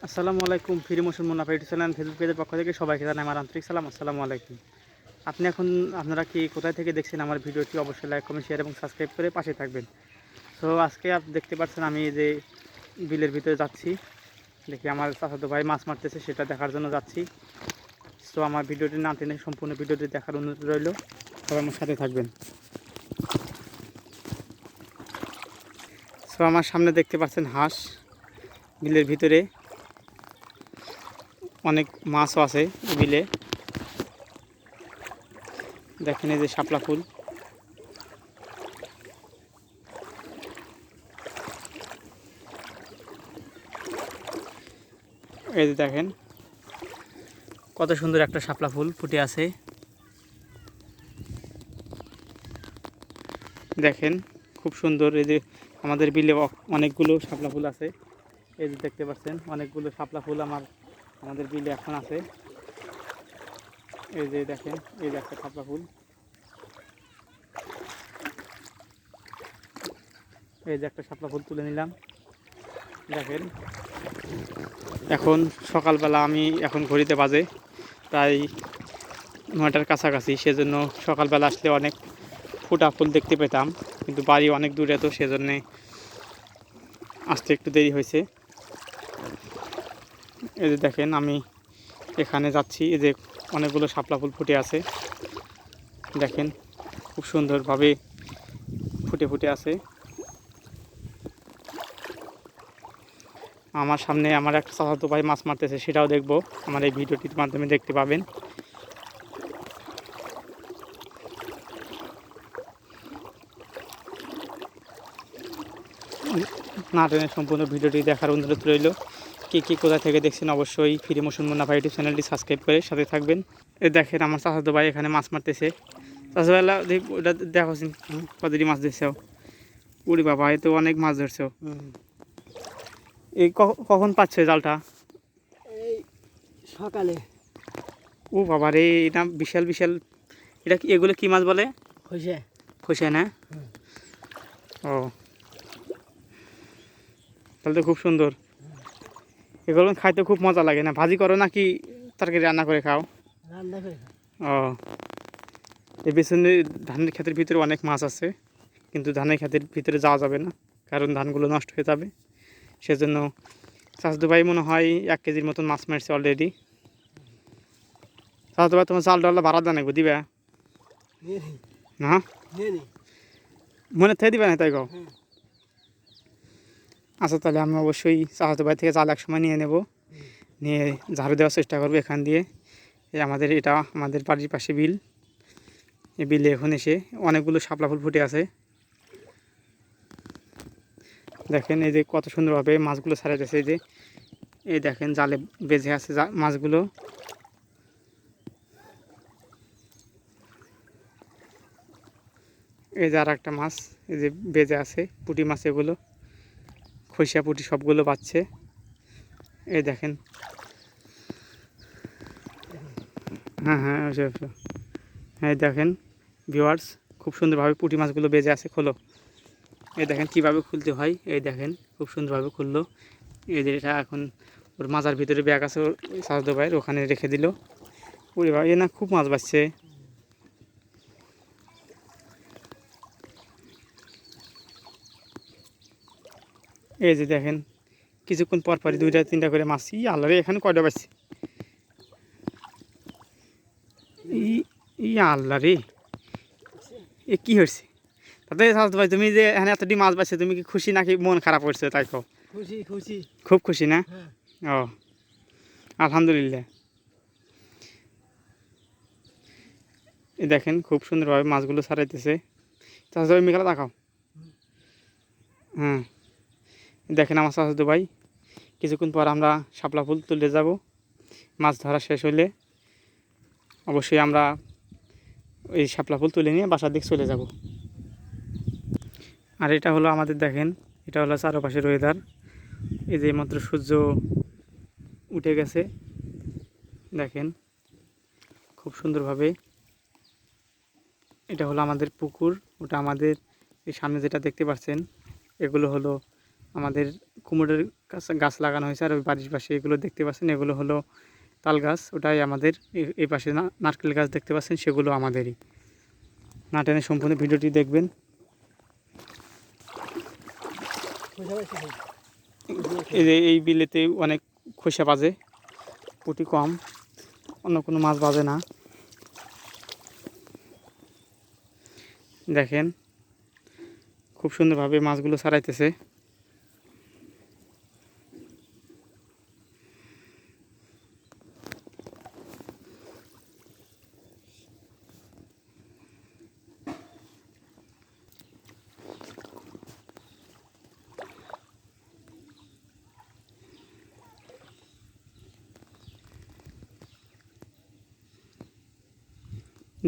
আসসালামু আলাইকুম। ফিরি মৌসুম মুন্নাফা ইউটিউব চ্যানেল ফেসবুক পেজের পক্ষ থেকে সবাইকে জানাই আমার আন্তরিক সালাম। আসসালামু আলাইকুম। আপনারা কি কোথায় থেকে দেখছেন আমার ভিডিওটি? অবশ্যই লাইক, কমেন্ট, শেয়ার এবং সাবস্ক্রাইব করে পাশে থাকবেন। সো আজকে দেখতে পাচ্ছেন আমি যে বিলের ভিতরে যাচ্ছি, দেখি আমার চাচাতো ভাই মাছ মারতেছে, সেটা দেখার জন্য যাচ্ছি। সো আমার ভিডিওটি না টেনে সম্পূর্ণ ভিডিওটি দেখার অনুরোধ রইল, সবাই আমার সাথে থাকবেন। সো আমার সামনে দেখতে পাচ্ছেন হাঁস, বিলের ভিতরে অনেক মাছও আছে বিলে। দেখেন এই যে শাপলা ফুল, এই যে দেখেন কত সুন্দর একটা শাপলা ফুল ফুটে আছে। দেখেন খুব সুন্দর। এই যে আমাদের বিলে অনেকগুলো শাপলা ফুল আছে, এই যে দেখতে পাচ্ছেন অনেকগুলো শাপলা ফুল আমাদের বিলে এখন আছে। এই যে দেখেন, এই যে একটা শাপলা ফুল, এই যে একটা শাপলা ফুল তুলে নিলাম। দেখেন এখন সকালবেলা, আমি এখন ঘড়িতে বাজে প্রায় 9টার কাছাকাছি, সেজন্য সকালবেলা আসলে অনেক ফুটা ফুল দেখতে পেতাম, কিন্তু বাড়ি অনেক দূরে, তো সেজন্যে আসতে একটু দেরি হয়েছে। এই যে দেখেন আমি এখানে যাচ্ছি, এই যে অনেকগুলো শাপলা ফুল ফুটে আছে। দেখেন খুব সুন্দরভাবে ফুটে ফুটে আছে। আমার সামনে আমার একটা চাচাতো ভাই মাছ মারতেছে, সেটাও দেখব, আমার এই ভিডিওটির মাধ্যমে দেখতে পাবেন। না টেনে সম্পূর্ণ ভিডিওটি দেখার অনুরোধ রইল। কে কোথা থেকে দেখছেন অবশ্যই ফিরি মৌসুম মুন্নাফা ইউটিউব চ্যানেলটি সাবস্ক্রাইব করে সাথে থাকবেন। এ দেখেন আমার চাচাতো ভাই এখানে মাছ মারতেছে। চাচাবেলা ওটা দেখো কতটি মাছ ধরছে। উড়ি বাবা, এ তো অনেক মাছ ধরছে। এই কখন পাচ্ছে জালটা? এই সকালে। ও বাবা রে, এটা বিশাল বিশাল। এটা কি, এগুলো কি মাছ বলে? খসে। খসে না? ও, তাহলে তো খুব সুন্দর। এগুলো খাইতে খুব মজা লাগে না? ভাজি করো নাকি তরকারি রান্না করে খাও? রান্না করে ও, এই পেছনে ধানের ক্ষেতের ভিতরে অনেক মাছ আছে, কিন্তু ধানের ক্ষেতের ভিতরে যাওয়া যাবে না, কারণ ধানগুলো নষ্ট হয়ে যাবে। সেজন্য চাচাতো ভাই মনে হয় 1 কেজির মতন মাছ মারছে অলরেডি। চাচাতো ভাই তোমার জাল ডাল ভাড়া দেন দিবা না? মনে থেকে দিবে না তাই গো? আচ্ছা, তাহলে আমি অবশ্যই চাচাতো ভাই থেকে জাল এক সময় নিয়ে নেব, নিয়ে ঝাড়ু দেওয়ার চেষ্টা করবো এখান দিয়ে। এটা আমাদের বাড়ির পাশে বিল। এই বিলে এখন এসে অনেকগুলো শাপলা ফুল ফুটে আছে। দেখেন এই যে কত সুন্দরভাবে মাছগুলো ছাড়াইতেছে। এই দেখেন জালে বেঁধে আছে মাছগুলো। এই যে আর একটা মাছ, এই যে বেঁধে আছে, পুঁটি মাছ এগুলো, খইসা পুঁটি সবগুলো বাচ্ছে। এই দেখেন, হ্যাঁ হ্যাঁ, হ্যাঁ দেখেন ভিউয়ার্স, খুব সুন্দরভাবে পুঁটি মাছগুলো বেঁধে আছে। খোলো, এই দেখেন কীভাবে খুলতে হয়। এই দেখেন খুব সুন্দরভাবে খুললো। এই যে এটা এখন ওর মাজার ভিতরে ব্যাগ আছে, ওর চাচাতো ভাইয়ের, ওখানে রেখে দিল। ওরে ভাই, এ না খুব মাছ বাচ্ছে। এই যে দেখেন কিছুক্ষণ পর পরই 2টা 3টা করে মাছ। আল্লাহ রে, এখানে কয়টা বাজছে? আল্লাহ রে, এ কি হয়েছে? তাতে চাচাতো ভাই, তুমি যে এখানে এতটি মাছ বাজছে, তুমি কি খুশি নাকি মন খারাপ করছে? তাই কো। খুশি খুশি। খুব খুশি না? হ্যাঁ। ও, আলহামদুলিল্লাহ। এই দেখেন খুব সুন্দরভাবে মাছগুলো ছাড়াইতেছে। চাচাতো ভাই মেঘালা দেখাও। হ্যাঁ, দেখেন আমার চাচাতো ভাই, কিছুক্ষণ পর আমরা শাপলা ফুল তুলে যাব। মাছ ধরা শেষ হলে অবশ্যই আমরা এই শাপলা ফুল তুলে নিয়ে বাসার দিকে চলে যাব। আর এটা হলো আমাদের, দেখেন এটা হলো চারপাশের ওয়েদার। এই যে মাত্র সূর্য উঠে গেছে, দেখেন খুব সুন্দরভাবে। এটা হলো আমাদের পুকুর, ওটা আমাদের এই সামনে যেটা দেখতে পাচ্ছেন, এগুলো হলো আমাদের কুমড়োর গাছ লাগানো হয়েছে। আর ওই বাড়ির পাশে এগুলো দেখতে পাচ্ছেন, এগুলো হলো তাল গাছ, ওটাই আমাদের। এই পাশে নারকেল গাছ দেখতে পাচ্ছেন, সেগুলো আমাদেরই। না টেনে সম্পূর্ণ ভিডিওটি দেখবেন। এই বিলেতে অনেক খোসা বাজে, পুঁটি কম, অন্য কোনো মাছ বাজে না। দেখেন খুব সুন্দরভাবে মাছগুলো ছাড়াইতেছে।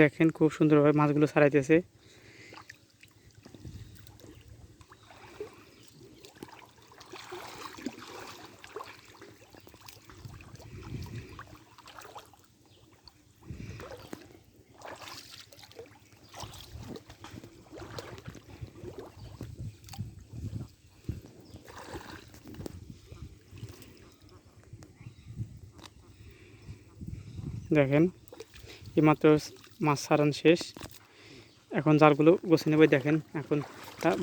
দেখেন খুব সুন্দরভাবে মাছগুলো ছাড়াইতেছে। দেখেন এইমাত্র মাছ ছাড়ান শেষ, এখন জালগুলো গোছে নেবে। দেখেন এখন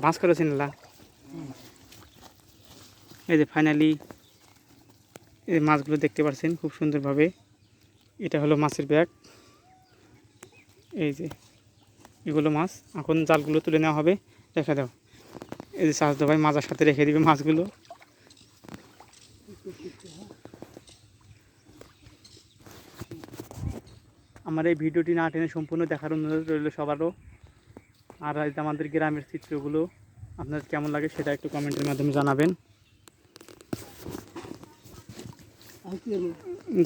ভাঁজ করেছেন না, এই যে ফাইনালি এই মাছগুলো দেখতে পাচ্ছেন খুব সুন্দরভাবে। এটা হলো মাছের ব্যাগ, এই যে এগুলো মাছ। এখন জালগুলো তুলে নেওয়া হবে, রেখে দাও। এই যে চাষ ভাই মাজার সাথে রেখে দিবে মাছগুলো। আমার এই ভিডিওটি না টেনে সম্পূর্ণ দেখার অনুরোধ রইল সবারও। আর আমাদের গ্রামের চিত্রগুলো আপনার কেমন লাগে সেটা একটু কমেন্টের মাধ্যমে জানাবেন।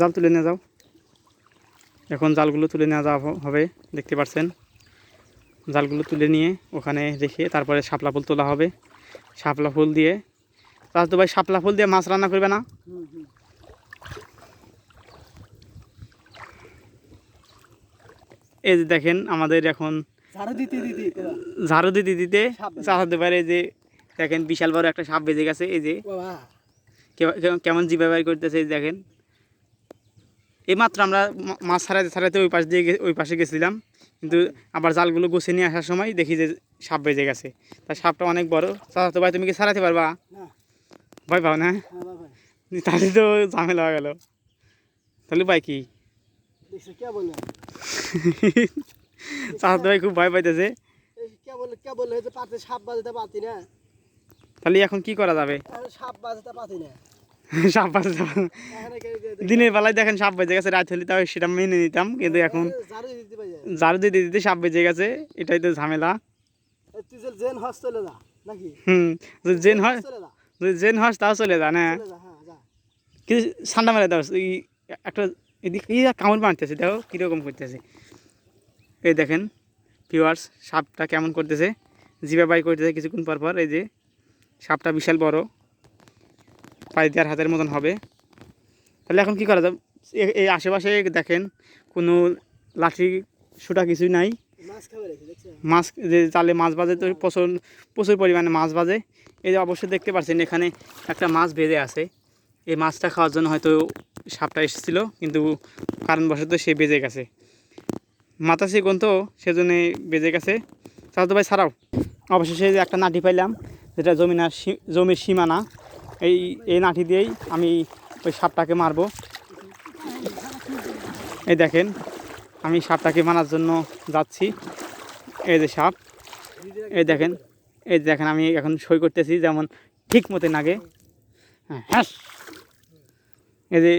জাল তুলে নিয়ে যাও, এখন জালগুলো তুলে নেওয়া যাওয়া হবে। দেখতে পাচ্ছেন জালগুলো তুলে নিয়ে ওখানে রেখে তারপরে শাপলা ফুল তোলা হবে। শাপলা ফুল দিয়ে চাষ তো ভাই, শাপলা ফুল দিয়ে মাছ রান্না করবে না? এই যে দেখেন আমাদের এখন ঝাড়ু দিতে দিতে চাষাতে পারে যে দেখেন বিশাল বড় একটা সাপ বেজে গেছে। এই যে কেমন জিভে ব্যবহার করতেছে, এই দেখেন। এইমাত্র আমরা মাছ ছাড়াইতে ছাড়াইতে ওই পাশে গেছিলাম, কিন্তু আবার জালগুলো গুছে নিয়ে আসার সময় দেখি যে সাপ বেজে গেছে। তার সাপটা অনেক বড়। চাচাতো ভাই তুমি কি ছাড়াতে পারবা? ভয় পাও না? তাহলে তো ঝামেলা হয়ে গেল। তাহলে ভাই কি চাচাতো ভাই খুব ভয় পাইতেছে। তাহলে এখন কি করা যাবে? সাপ বাজতে দিনের বেলায় দেখেন সাপ বেজে গেছে, রাত হলে তাও সেটা মেনে নিতাম, কিন্তু এখন ঝাড়ু দিতে দিতে সাপ বেজে গেছে, এটাই তো ঝামেলা। জেন হস তাও চলে যা না, কিন্তু ঠান্ডা মেরে দাও। একটা এদিকে কামড় মারতেছে, দেখো কীরকম করতেছে। এই দেখেন ভিউয়ার্স সাপটা কেমন করতেছে, জিভে বাই করতেছে কিছুক্ষণ পর পর। এই যে সাপটা বিশাল বড়, প্রায় 1.5 হাতের মতন হবে। তাহলে এখন কি করা যাবে? এই আশেপাশে দেখেন কোনো লাঠি সুটা কিছুই নাই। মাছ যে জালে মাছ বাজে তো প্রচুর পরিমাণে মাছ বাজে। এই যে অবশ্যই দেখতে পাচ্ছেন এখানে একটা মাছ বেঁধে আছে। এই মাছটা খাওয়ার জন্য হয়তো সাপটা এসেছিলো, কিন্তু কারণবশত সে বেজে গেছে। মাথা সে গন্ত, সেজন্যে বেজে গেছে। চাচাতো ভাই ছাড়াও। অবশেষে একটা নাঠি পাইলাম, যেটা জমির সীমানা। এই নাঠি দিয়েই আমি ওই সাপটাকে মারবো। এই দেখেন আমি সাপটাকে মারার জন্য যাচ্ছি। এই যে সাপ, এই দেখেন আমি এখন সই করতেছি যেমন ঠিক মতো লাগে। হ্যাঁ, এই যে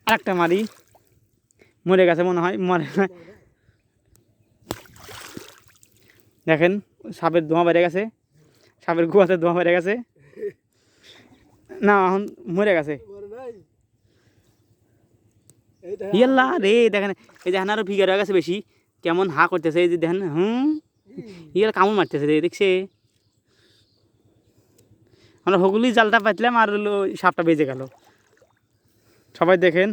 আরেকটা মারি, মরে গেছে মনে হয়, মরে না। দেখেন সাপের ধোঁয়া বেড়ে গেছে, সাপের গুয়াতে ধোঁয়া বেড়ে গেছে। না এখন মরে গেছে। ইয়াল্লা রে, দেখেন এই দেখেন আরো ফিগার হয়ে গেছে বেশি, কেমন হা করতেছে। এই যে দেখেন ইয়ার কামড় মারতেছে রে, দেখছে। আমরা হগুলি জালটা পাইছিলাম আর সাপটা বেজে গেল। সবাই দেখেন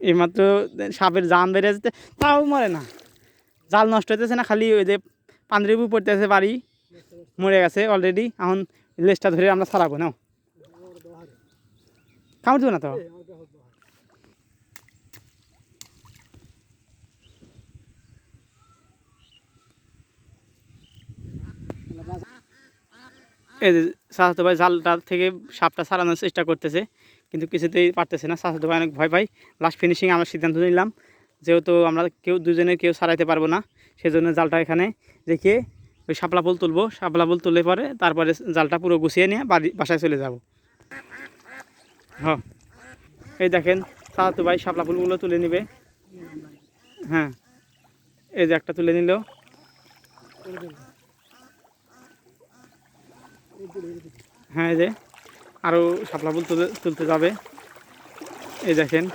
এইমাত্র সাপের জান বেড়ে যেতে তাও মরে না, জাল নষ্ট হইতেছে না, খালি ওই যে পান্দ্রিবু পড়তেছে বাড়ি, মরে গেছে অলরেডি। এখন লেজটা ধরে আমরা ছাড়াবো না, কামড় দেবো না তো। এই যে চাচাতো ভাই জালটা থেকে সাপটা ছাড়ানোর চেষ্টা করতেছে, কিন্তু কিছুতেই পারতেছে না। চাচাতো ভাই অনেক ভয় পাই। লাস্ট ফিনিশিং আমরা সিদ্ধান্ত নিলাম, যেহেতু আমরা দুজনে কেউ ছাড়াইতে পারবো না, সেজন্য জালটা এখানে রেখে ওই শাপলা ফুল তুলবো। শাপলা ফুল তুলে পরে তারপরে জালটা পুরো গুছিয়ে নিয়ে বাসায় চলে যাব। হ্যাঁ, এই দেখেন চাচাতো ভাই শাপলা ফুলগুলো তুলে নেবে। হ্যাঁ, এই যে একটা তুলে নিল। হ্যাঁ, এই যে আরও শাপলা ফুল তুলতে যাবে। এই দেখেন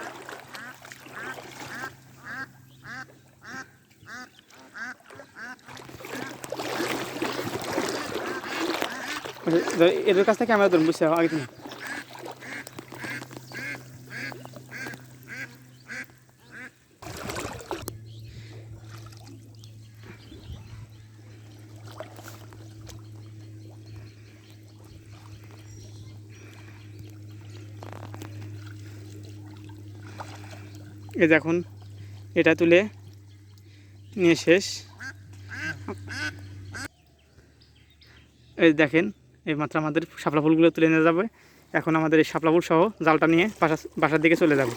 এদের কাছ থেকে আমরা ধরুন বুঝছি আগে তুমি। এই দেখুন এটা তুলে নিয়ে শেষ। এই দেখেন এইমাত্র আমাদের শাপলা ফুলগুলো তুলে নিয়ে যাবে। এখন আমাদের এই শাপলা ফুল সহ জালটা নিয়ে বাসার দিকে চলে যাব।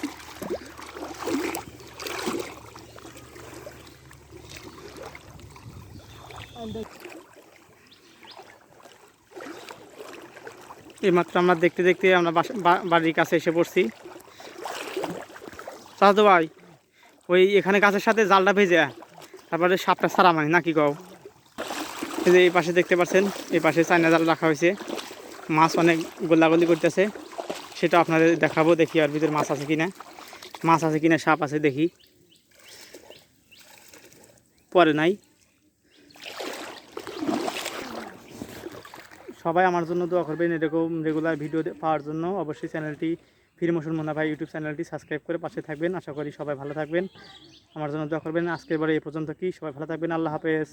এইমাত্র আমরা দেখতে দেখতে আমরা বাড়ির কাছে এসে পড়ছি। চাচাতো ভাই ওই এখানে গাছের সাথে জালটা ভেজে তারপরে সাপটা ছাড়া মানে নাকি কও। এই যে এই পাশে দেখতে পাচ্ছেন, এই পাশে চায়না জাল রাখা হয়েছে, মাছ অনেক গোল্লাগলি করতেছে, সেটা আপনাদের দেখাবো। দেখি আর ভিতরে মাছ আছে কিনা, সাপ আছে দেখি। পরে নাই। সবাই আমার জন্য দোয়া করবেন, এরকম রেগুলার ভিডিও পাওয়ার জন্য। অবশ্যই চ্যানেলটি ফির মোশন মুন্না ভাই ইউটিউব চ্যানেলটি সাবস্ক্রাইব করে পাশে থাকবেন। আশা করি সবাই ভালো থাকবেন, আমার জন্য দোয়া করবেন। আজকের বারে এই পর্যন্ত কি, সবাই ভালো থাকবেন, আল্লাহ হাফেজ।